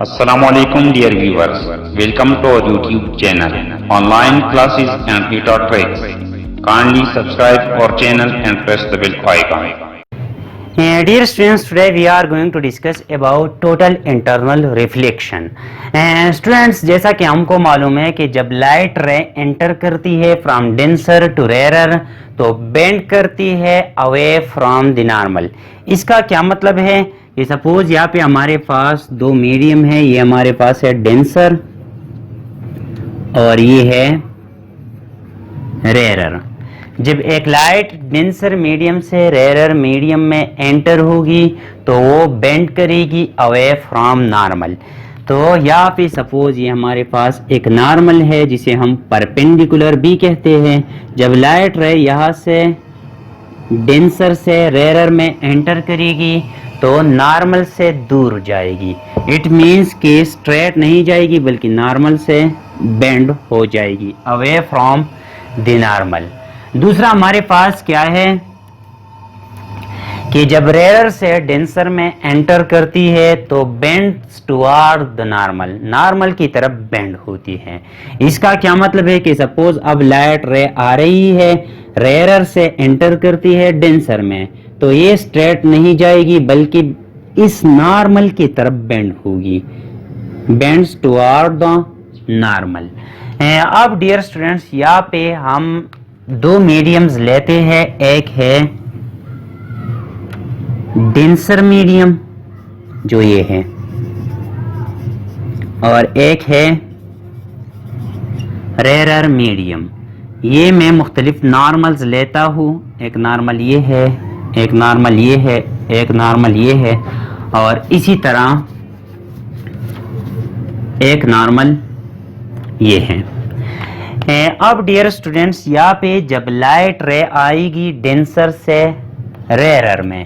Assalamualaikum dear viewers. Welcome to our YouTube channel. Online classes and tutor tricks. Kindly subscribe our channel and press the bell icon. Dear students, today we are going to discuss about total internal reflection. Students, जैसा कि हमको मालूम है कि जब light रे enter करती है फ्रॉम डेंसर टू रेयर तो बेंड करती है अवे फ्रॉम द नॉर्मल। इसका क्या मतलब है कि सपोज यहाँ पे हमारे पास दो मीडियम है, ये हमारे पास है डेंसर और ये है रेयर। जब एक लाइट डेंसर मीडियम से रेयर मीडियम में एंटर होगी तो वो बेंड करेगी अवे फ्रॉम नॉर्मल। तो यहाँ पे सपोज ये हमारे पास एक नॉर्मल है जिसे हम परपेंडिकुलर भी कहते हैं। जब लाइट रे यहाँ से डेंसर से रेयर में एंटर करेगी तो नॉर्मल से दूर जाएगी। इट मीन्स कि स्ट्रेट नहीं जाएगी बल्कि नॉर्मल से बेंड हो जाएगी अवे फ्रॉम द नॉर्मल। दूसरा हमारे पास क्या है कि जब रेयर से डेंसर में एंटर करती है तो bends toward the normal, normal की तरफ बेंड होती है। इसका क्या मतलब है कि सपोज अब लाइट रे आ रही है, रेयर से एंटर करती है डेंसर में तो ये स्ट्रेट नहीं जाएगी बल्कि इस नॉर्मल की तरफ बेंड होगी, बेंड्स टुवर्ड द नॉर्मल। अब डियर स्टूडेंट्स, यहाँ पे हम दो मीडियम्स लेते हैं, एक है डेंसर मीडियम जो ये है और एक है रेयर मीडियम। ये मैं मुख्तलिफ नॉर्मल्स लेता हूँ, एक नॉर्मल ये है, एक नॉर्मल ये है, एक नॉर्मल ये है और इसी तरह एक नॉर्मल ये है। अब डियर स्टूडेंट्स, यहाँ पे जब लाइट रे आएगी डेंसर से रेयर में,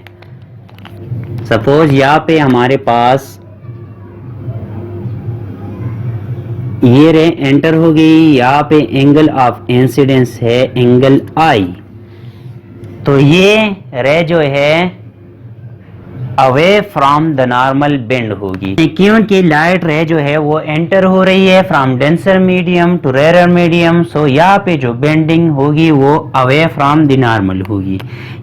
सपोज यहाँ पे हमारे पास ये रे एंटर हो गई, यहाँ पे एंगल ऑफ इंसिडेंस है एंगल आई, तो ये रे जो है away from the normal bend होगी क्योंकि लाइट रे जो है वो एंटर हो रही है from denser medium to rare medium. So यहाँ पे जो बेंडिंग होगी वो अवे फ्रॉम द नॉर्मल होगी।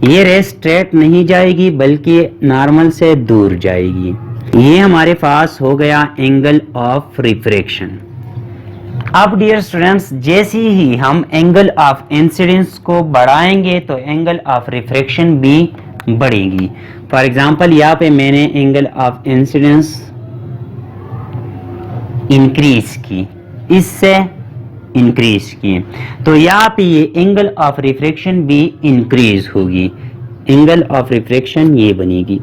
ये रे स्ट्रेट नहीं जाएगी बल्कि नॉर्मल से दूर जाएगी। ये हमारे पास हो गया एंगल ऑफ रिफ्रैक्शन। अब डियर स्टूडेंट्स, जैसे ही हम एंगल ऑफ इंसिडेंस को बढ़ाएंगे तो एंगल ऑफ रिफ्रैक्शन भी बढ़ेगी। फॉर एग्जाम्पल यहाँ पे मैंने एंगल ऑफ इंसिडेंस इंक्रीज की, इससे इंक्रीज की, तो यहाँ पे ये एंगल ऑफ रिफ्रैक्शन भी इंक्रीज होगी, एंगल ऑफ रिफ्रैक्शन ये बनेगी।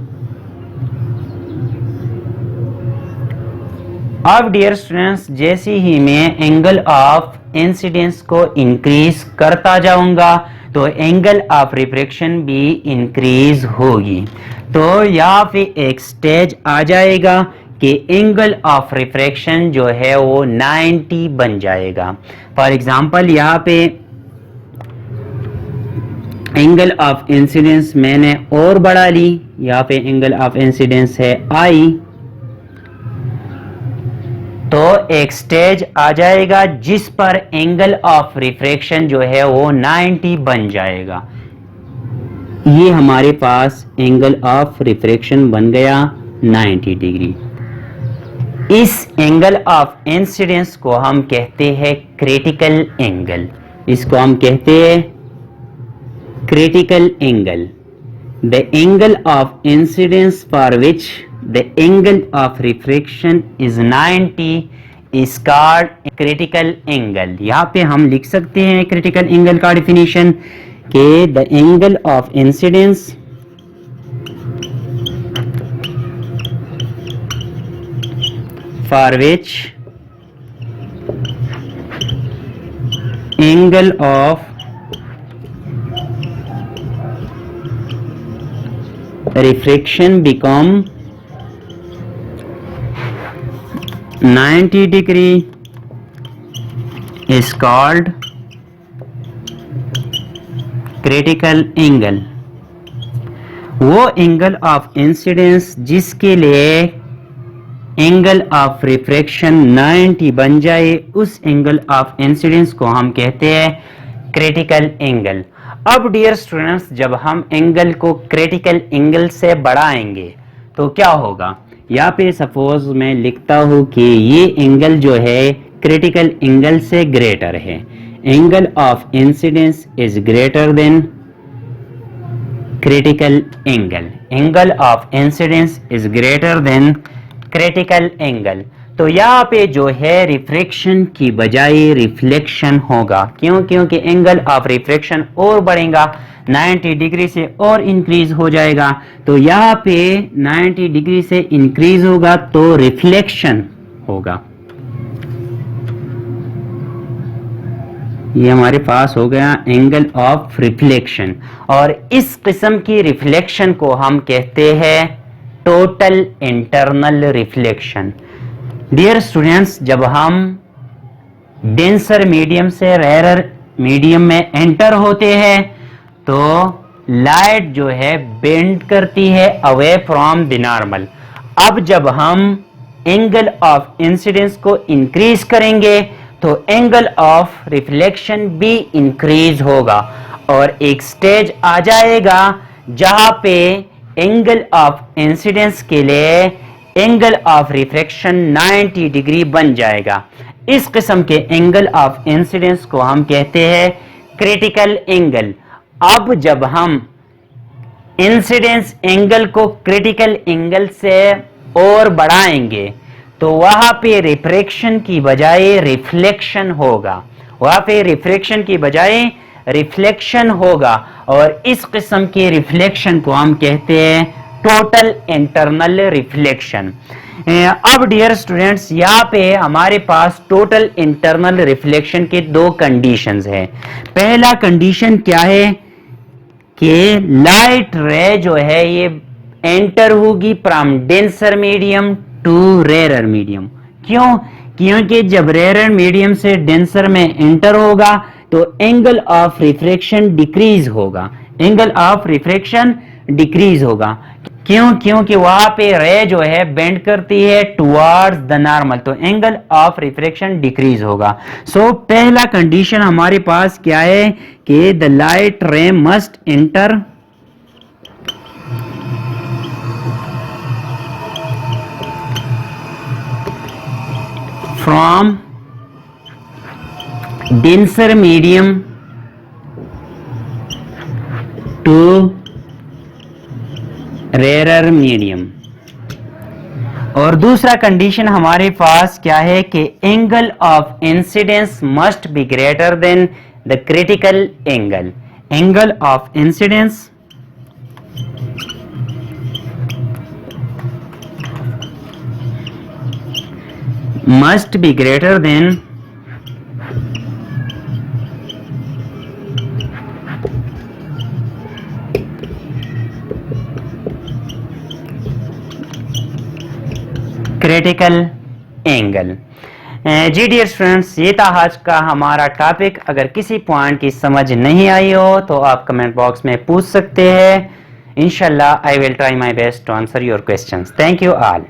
अब डियर स्टूडेंट्स, जैसे ही मैं एंगल ऑफ इंसिडेंस को इंक्रीज करता जाऊंगा तो एंगल ऑफ रिफ्रैक्शन भी इंक्रीज होगी। तो यहाँ पे एक स्टेज आ जाएगा कि एंगल ऑफ रिफ्रैक्शन जो है वो 90 बन जाएगा। फॉर एग्जांपल यहाँ पे एंगल ऑफ इंसिडेंस मैंने और बढ़ा ली, यहाँ पे एंगल ऑफ इंसिडेंस है आई, तो एक स्टेज आ जाएगा जिस पर एंगल ऑफ रिफ्रैक्शन जो है वो 90 बन जाएगा। ये हमारे पास एंगल ऑफ रिफ्रैक्शन बन गया 90 डिग्री। इस एंगल ऑफ इंसिडेंस को हम कहते हैं क्रिटिकल एंगल, इसको हम कहते हैं critical angle. The angle of incidence for which the angle of refraction is 90 is called critical angle। यहाँ पे हम लिख सकते हैं क्रिटिकल एंगल का डिफिनीशन कि the angle of incidence for which angle of refraction become 90 degree is called critical angle। वो angle of incidence जिसके लिए एंगल ऑफ रिफ्रैक्शन 90 बन जाए, उस एंगल ऑफ इंसिडेंस को हम कहते हैं क्रिटिकल एंगल। अब डियर स्टूडेंट्स, जब हम एंगल को क्रिटिकल एंगल से बढ़ाएंगे तो क्या होगा? यहाँ पे सपोज मैं लिखता हूं कि ये एंगल जो है क्रिटिकल एंगल से ग्रेटर है, angle of incidence is greater than critical angle, एंगल of incidence is greater than critical angle. तो यहाँ पे जो है रिफ्रैक्शन की बजाय रिफ्लेक्शन होगा। क्यों? क्योंकि एंगल ऑफ रिफ्रैक्शन और बढ़ेगा, 90 डिग्री से और इंक्रीज हो जाएगा। तो यहाँ पे 90 डिग्री से इंक्रीज होगा तो रिफ्लेक्शन होगा। ये हमारे पास हो गया एंगल ऑफ रिफ्लेक्शन, और इस किस्म की रिफ्लेक्शन को हम कहते हैं total internal reflection. Dear students, जब हम डेंसर मीडियम से रेयर मीडियम में एंटर होते हैं तो लाइट जो है बेंड करती है अवे फ्रॉम द नॉर्मल। अब जब हम एंगल ऑफ इंसिडेंस को इंक्रीज करेंगे तो एंगल ऑफ रिफ्लेक्शन भी इंक्रीज होगा, और एक स्टेज आ जाएगा जहां पे एंगल ऑफ इंसिडेंस के लिए एंगल ऑफ रिफ्रैक्शन 90 डिग्री बन जाएगा। इस किस्म के एंगल ऑफ इंसिडेंस को हम कहते हैं क्रिटिकल एंगल। अब जब हम इंसिडेंस एंगल को क्रिटिकल एंगल से और बढ़ाएंगे तो वहां पे रिफ्रैक्शन की बजाय रिफ्लेक्शन होगा, वहां पे रिफ्रैक्शन की बजाय रिफ्लेक्शन होगा, और इस किस्म के रिफ्लेक्शन को हम कहते हैं टोटल इंटरनल रिफ्लेक्शन। अब डियर स्टूडेंट्स, यहाँ पे हमारे पास टोटल इंटरनल रिफ्लेक्शन के दो कंडीशंस हैं। पहला कंडीशन क्या है कि लाइट रे जो है ये एंटर होगी from denser medium to rare medium. क्यों? क्योंकि जब रेयर मीडियम से डेंसर में एंटर होगा तो एंगल ऑफ रिफ्रैक्शन डिक्रीज होगा, एंगल ऑफ रिफ्रैक्शन डिक्रीज होगा। क्यों? क्योंकि वहां पे रे जो है बेंड करती है टुवर्ड्स द नॉर्मल, तो एंगल ऑफ रिफ्रैक्शन डिक्रीज होगा। सो पहला कंडीशन हमारे पास क्या है कि the light ray must enter from denser medium to rarer medium। और दूसरा कंडीशन हमारे पास क्या है कि angle of incidence must be greater than the critical angle, एंगल ऑफ इंसिडेंस must be greater than critical angle. जी डियर स्टूडेंट्स, ये था आज का हमारा टॉपिक। अगर किसी पॉइंट की समझ नहीं आई हो तो आप कमेंट बॉक्स में पूछ सकते हैं। इंशाल्लाह I will try my best to answer your questions. Thank you all.